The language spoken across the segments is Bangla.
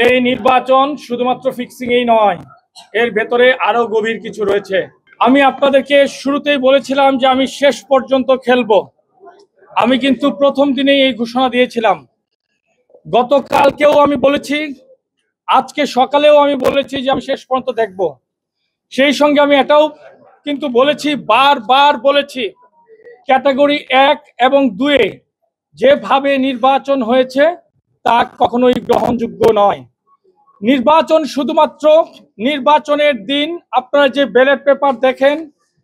এই নির্বাচন শুধুমাত্র ফিক্সিং এই নয়, এর ভেতরে আরো গভীর কিছু রয়েছে। আমি আপনাদেরকে শুরুতেই বলেছিলাম যে আমি শেষ পর্যন্ত খেলবো। আমি কিন্তু প্রথম দিনেই এই ঘোষণা দিয়েছিলাম। গতকালকেও আমি বলেছি, আজকে সকালেও আমি বলেছি যে আমি শেষ পর্যন্ত দেখব। সেই সঙ্গে আমি এটাও কিন্তু বলেছি, বারবার বলেছি, ক্যাটাগরি 1 এবং 2 যেভাবে নির্বাচন হয়েছে তা কখনোই গ্রহণযোগ্য নয়। নির্বাচন শুধুমাত্র নির্বাচনের দিন আপনারা যে ব্যালট পেপার দেখেন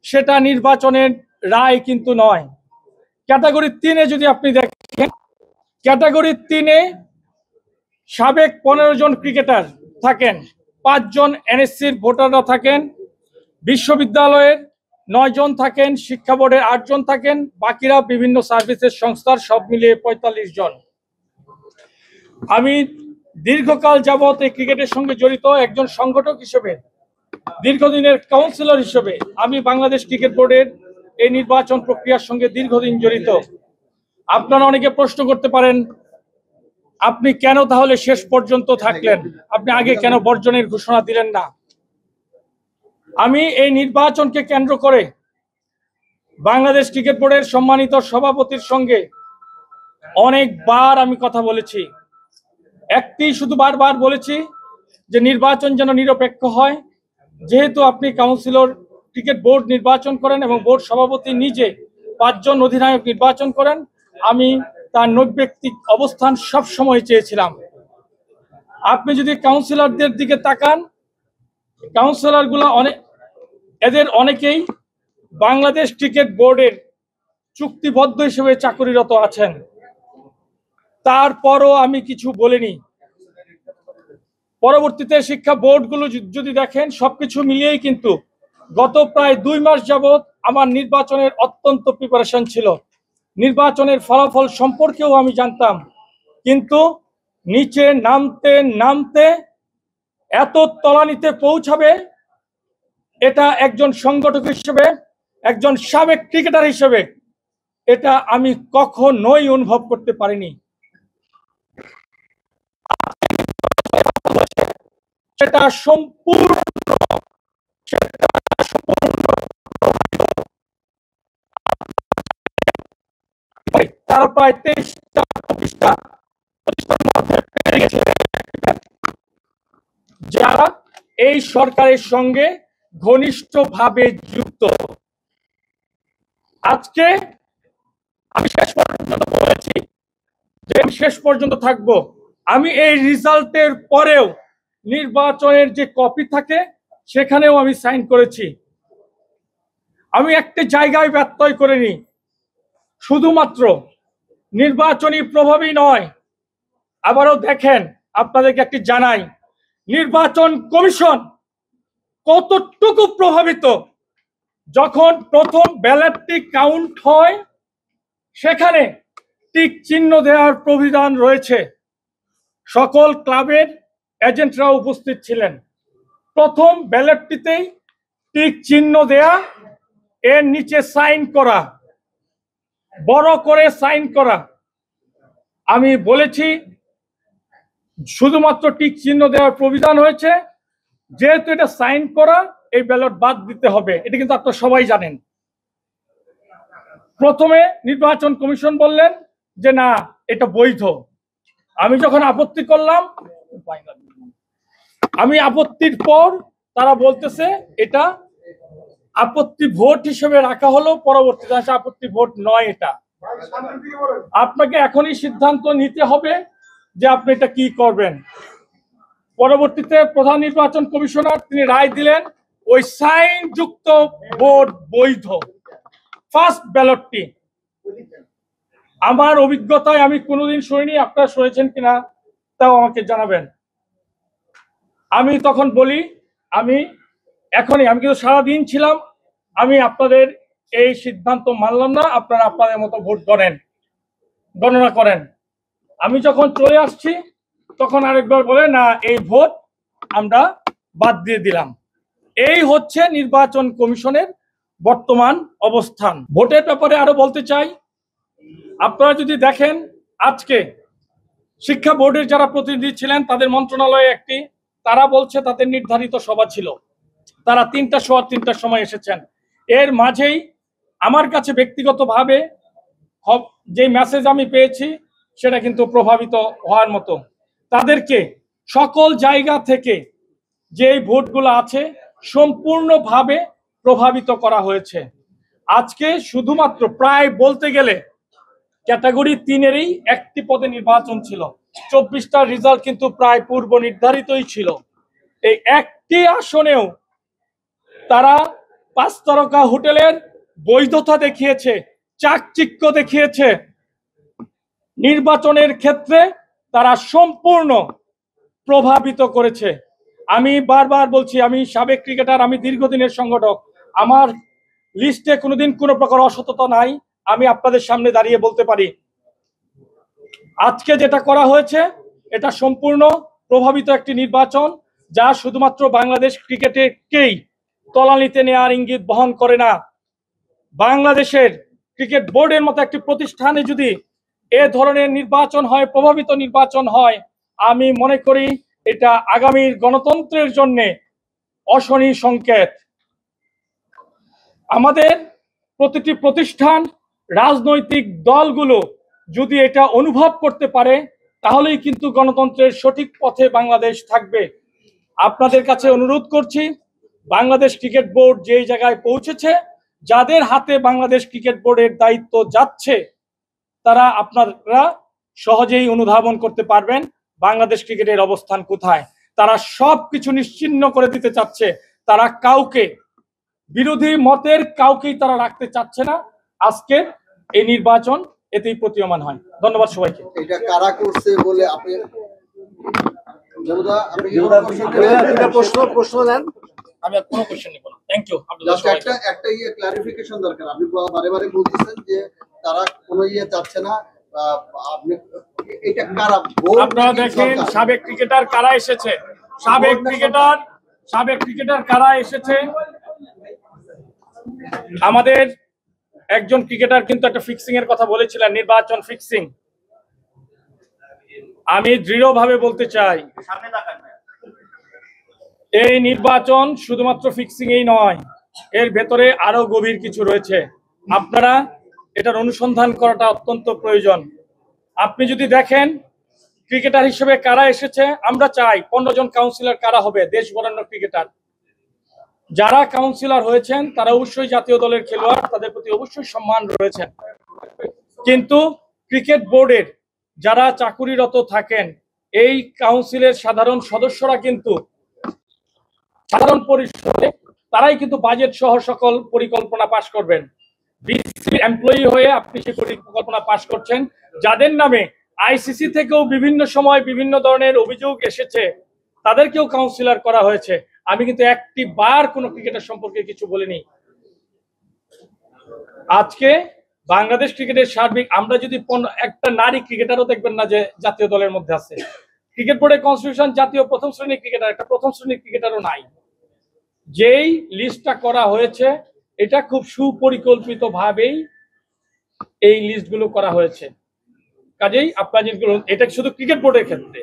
সেটা নির্বাচনের রায় কিন্তু নয়। ক্যাটাগরি 3-এ যদি আপনি দেখেন, ক্যাটাগরি 3-এ সাবেক 15 জন ক্রিকেটার থাকেন, 5 জন এনএসসির ভোটাররা থাকেন, বিশ্ববিদ্যালয়ের 9 জন থাকেন, শিক্ষা বোর্ডের 8 জন থাকেন, বাকিরা বিভিন্ন সার্ভিসের সংস্থার, সব মিলিয়ে 45 জন। আমি দীর্ঘকাল যাবৎ এই ক্রিকেটের সঙ্গে জড়িত একজন সংগঠক হিসেবে, দীর্ঘদিনের কাউন্সিলর হিসেবে আমি বাংলাদেশ ক্রিকেট বোর্ডের এই নির্বাচন প্রক্রিয়ার সঙ্গে দীর্ঘদিন জড়িত। আপনারা অনেকে প্রশ্ন করতে পারেন, আপনি কেন তাহলে শেষ পর্যন্ত থাকলেন, আপনি আগে কেন বর্জনের ঘোষণা দিলেন না? আমি এই নির্বাচনকে কেন্দ্র করে বাংলাদেশ ক্রিকেট বোর্ডের সম্মানিত সভাপতির সঙ্গে অনেকবার আমি কথা বলেছি। একটি শুধু বারবার বলেছি যে নির্বাচন যেন নিরপেক্ষ হয়। যেহেতু আপনি কাউন্সিলর ক্রিকেট বোর্ড নির্বাচন করেন এবং বোর্ড সভাপতি নিজে 5 জন অধিনায়ক নির্বাচন করেন, আমি তার নৈর্ব্যক্তিক অবস্থান সব সময় চেয়েছিলাম। আপনি যদি কাউন্সিলরদের দিকে তাকান, কাউন্সিলরগুলো এদের অনেকেই বাংলাদেশ ক্রিকেট বোর্ডের চুক্তিবদ্ধ হিসেবে চাকরিরত আছেন। তারপরও আমি কিছু বলিনি। পরবর্তীতে শিক্ষা বোর্ডগুলো যদি দেখেন, সবকিছু মিলিয়েই কিন্তু গত প্রায় 2 মাস যাবৎ আমার নির্বাচনের অত্যন্ত প্রিপারেশন ছিল। নির্বাচনের ফলাফল সম্পর্কেও আমি জানতাম, কিন্তু নিচে নামতে নামতে এত তলানিতে পৌঁছাবে এটা একজন সংগঠক হিসেবে, একজন সাবেক ক্রিকেটার হিসেবে এটা আমি কখনোই অনুভব করতে পারিনি। সেটা সম্পূর্ণ তারা প্রায় 23টা প্রতিষ্ঠান মধ্যে পেয়ে গেছে যারা এই সরকারের সঙ্গে ঘনিষ্ঠভাবে যুক্ত। আজকে আমি শেষ পর্যন্ত বলেছি যে আমি শেষ পর্যন্ত থাকবো। আমি এই রেজাল্টের পরেও নির্বাচনের যে কপি থাকে সেখানেও আমি সাইন করেছি। আমি একটা জায়গায় ব্যত্যয় করিনি। শুধুমাত্র নির্বাচনী প্রভাবই নয়, আবারও দেখেন, আপনাদেরকে একটি জানাই, নির্বাচন কমিশন কতটুকু প্রভাবিত। যখন প্রথম ব্যালটটি কাউন্ট হয় সেখানে টিক চিহ্ন দেওয়ার প্রবিধান রয়েছে। সকল ক্লাবের এজেন্টরা উপস্থিত ছিলেন। প্রথম ব্যালটটিতেই টিক চিহ্ন দেয়া, এর নিচে সাইন করা, বড় করে সাইন করা। আমি বলেছি শুধুমাত্র টিক চিহ্ন দেওয়ার প্রবিধান হয়েছে, যেহেতু এটা সাইন করা, এই ব্যালট বাদ দিতে হবে। এটা কিন্তু আপনারা সবাই জানেন। প্রথমে নির্বাচন কমিশন বললেন যে না, এটা বৈধ। আমি যখন আপত্তি করলাম, আমি আপত্তির পর তারা বলতেছে এটা আপত্তি ভোট হিসেবে রাখা হলো, পরবর্তীতে আপত্তি ভোট নয়। এটা আপনাকে এখনই সিদ্ধান্ত নিতে হবে যে আপনি এটা কি করবেন। পরবর্তীতে প্রধান নির্বাচন কমিশনার তিনি রায় দিলেন ওই সাইন যুক্ত ভোট বৈধ। ফার্স্ট ব্যালটটি আমার অভিজ্ঞতায় আমি কোনোদিন শুনিনি, আপনারা শুনেছেন কিনা তাও আমাকে জানাবেন। আমি তখন বলি আমি কিন্তু সারাদিন ছিলাম, আমি আপনাদের এই সিদ্ধান্ত মানলাম না, আপনারা আপনাদের মতো ভোট গণনা করেন। আমি যখন চলে আসছি তখন আরেকবার বলে না, এই ভোট আমরা বাদ দিয়ে দিলাম। এই হচ্ছে নির্বাচন কমিশনের বর্তমান অবস্থান। ভোটের ব্যাপারে আরো বলতে চাই, আপনারা যদি দেখেন আজকে শিক্ষা বোর্ডের যারা প্রতিনিধি ছিলেন তাদের মন্ত্রণালয়ে একটি, তারা বলছে তাদের নির্ধারিত সভা ছিল, তারা 3টার সময় এসেছেন। এর মাঝেই আমার কাছে ব্যক্তিগতভাবে যে মেসেজ আমি পেয়েছি সেটা কিন্তু প্রভাবিত হওয়ার মতো। তাদেরকে সকল জায়গা থেকে যে ভোটগুলো আছে সম্পূর্ণভাবে প্রভাবিত করা হয়েছে। আজকে শুধুমাত্র প্রায় বলতে গেলে ক্যাটাগরি 3-এরই একটি পদে নির্বাচন ছিল, 24টার রেজাল্ট কিন্তু প্রায় পূর্ব নির্ধারিতই ছিল। এই একটি আসনেও তারা 5 তারকা হোটেলের বৈধতা দেখিয়েছে, চাকচিক্য দেখিয়েছে। নির্বাচনের ক্ষেত্রে তারা সম্পূর্ণ প্রভাবিত করেছে। আমি বারবার বলছি, আমি সাবেক ক্রিকেটার, আমি দীর্ঘদিনের সংগঠক, আমার লিস্টে কোনোদিন কোনো প্রকার অসততা নাই। আমি আপনাদের সামনে দাঁড়িয়ে বলতে পারি আজকে যেটা করা হয়েছে এটা সম্পূর্ণ প্রভাবিত একটি নির্বাচন, যা শুধুমাত্র বাংলাদেশ ক্রিকেটকেই তলানিতে নেওয়ার ইঙ্গিত বহন করে না। বাংলাদেশের ক্রিকেট বোর্ডের মতো একটি প্রতিষ্ঠানে যদি এ ধরনের নির্বাচন হয়, প্রভাবিত নির্বাচন হয়, আমি মনে করি এটা আগামীর গণতন্ত্রের জন্য অশনি সংকেত। আমাদের প্রতিটি প্রতিষ্ঠান, রাজনৈতিক দলগুলো যদি এটা অনুভব করতে পারে তাহলেই কিন্তু গণতন্ত্রের সঠিক পথে বাংলাদেশ থাকবে। আপনাদের কাছে অনুরোধ করছি, বাংলাদেশ ক্রিকেট বোর্ড যেই জায়গায় পৌঁছেছে, যাদের হাতে বাংলাদেশ ক্রিকেট বোর্ডের দায়িত্ব যাচ্ছে, তারা আপনারা সহজেই অনুধাবন করতে পারবেন বাংলাদেশ ক্রিকেটের অবস্থান কোথায়। তারা সবকিছু নিশ্চিহ্ন করে দিতে চাচ্ছে, তারা কাউকে, বিরোধী মতের কাউকেই তারা রাখতে চাচ্ছে না। আজকে এই নির্বাচন এতেই প্রতীয়মান হয়। ধন্যবাদ সবাইকে। এটা কারা করছে বলে আপনি প্রশ্ন দেন। আমি আর কোনো কোশ্চেন নিব না। Thank you. একটা ক্লারিফিকেশন দরকার। আপনি বারে বারে বলতেছেন যে তারা কোনো চাচ্ছে না, আপনি এটা কারা? আপনারা দেখেন সাবেক ক্রিকেটার কারা এসেছে, সাবেক ক্রিকেটার কারা এসেছে। আমাদের একজন ক্রিকেটার কিন্তু একটা ফিক্সিং এর কথা বলেছিলেন, নির্বাচন ফিক্সিং। আমি দৃঢ়ভাবে বলতে চাই এই নির্বাচন শুধুমাত্র ফিক্সিং এই নয়, এর ভেতরে আরো গভীর কিছু রয়েছে। আপনারা এটার অনুসন্ধান করাটা অত্যন্ত প্রয়োজন। আপনি যদি দেখেন ক্রিকেটার হিসেবে কারা এসেছে, আমরা চাই 15 জন কাউন্সিলর কারা হবে, দেশ বরেণ্য ক্রিকেটার। যারা কাউন্সিলর হয়েছেন তারা অবশ্যই জাতীয় দলের খেলোয়াড়, তাদের প্রতি অবশ্যই সম্মান রয়েছে। কিন্তু ক্রিকেট বোর্ডের যারা চাকুরিরত থাকেন, এই কাউন্সিলের সাধারণ সদস্যরা কিন্তু সাধারণ পরিষদে তারাই কিন্তু বাজেট সহ সকল পরিকল্পনা পাশ করবেন। বিসিবি এমপ্লয়ি হয়ে আপনি সেই পরিকল্পনা পাশ করছেন, যাদের নামে আইসিসি থেকেও বিভিন্ন সময় বিভিন্ন ধরনের অভিযোগ এসেছে, তাদেরকেও কাউন্সিলর করা হয়েছে। আমি কিন্তু একটি বার কোনো ক্রিকেটার সম্পর্কে কিছু বলিনি। আজকে বাংলাদেশ ক্রিকেটের সার্বিক, আমরা যদি একটা নারী ক্রিকেটারও দেখবেন না যে জাতীয় দলের মধ্যে আছে। ক্রিকেট বোর্ডের কনস্টিটিউশন জাতীয় প্রথম শ্রেণীর ক্রিকেটার, একটা প্রথম শ্রেণীর ক্রিকেটারও নাই। যেই লিস্টটা করা হয়েছে এটা খুব সুপরিকল্পিত ভাবেই এই লিস্টগুলো করা হয়েছে। কাজেই আপনার যেগুলো, এটা শুধু ক্রিকেট বোর্ডের ক্ষেত্রে।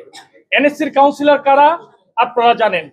এনএসসির কাউন্সিলর কারা আপনারা জানেন,